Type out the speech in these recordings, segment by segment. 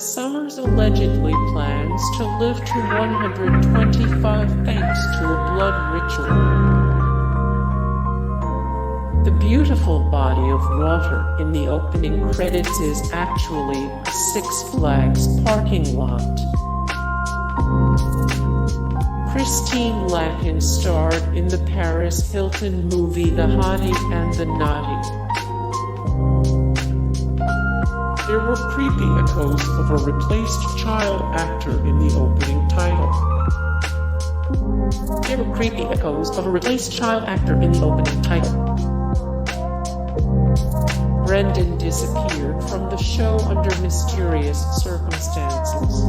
Summers allegedly plans to live to 125 thanks to a blood ritual. The beautiful body of water in the opening credits is actually a Six Flags parking lot. Christine Lakin starred in the Paris Hilton movie The Hottie and the Nottie. There were creepy echoes of a replaced child actor in the opening title. Brendan disappeared from the show under mysterious circumstances.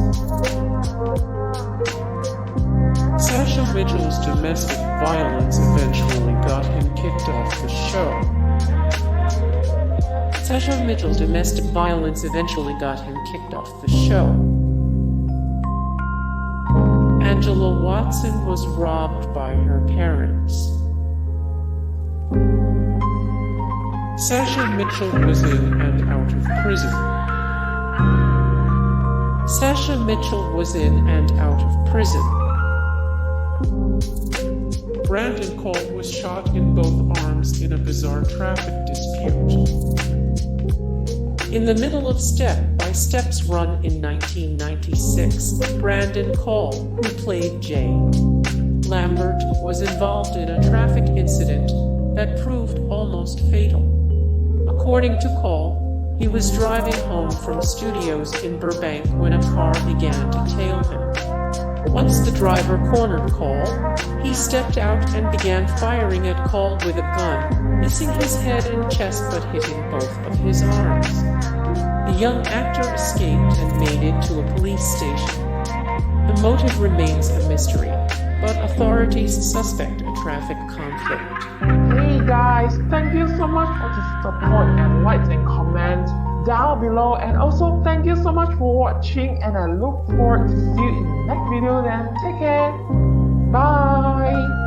Sasha Mitchell's domestic violence eventually got him kicked off the show. Angela Watson was robbed by her parents. Sasha Mitchell was in and out of prison. Brandon Cole was shot in both arms in a bizarre traffic dispute. In the middle of Step by Step's run in 1996, Brandon Cole, who played Jay Lambert, was involved in a traffic incident that proved almost fatal. According to Cole, he was driving home from studios in Burbank when a car began to tail him. Once the driver cornered Cole, he stepped out and began firing at Cole with a gun, missing his head and chest but hitting both of his arms. The young actor escaped and made it to a police station. The motive remains a mystery, but authorities suspect a traffic conflict. Hey guys, thank you so much for the support and likes and comments down below, and also thank you so much for watching, and I look forward to see you in the next video. Then take care, bye.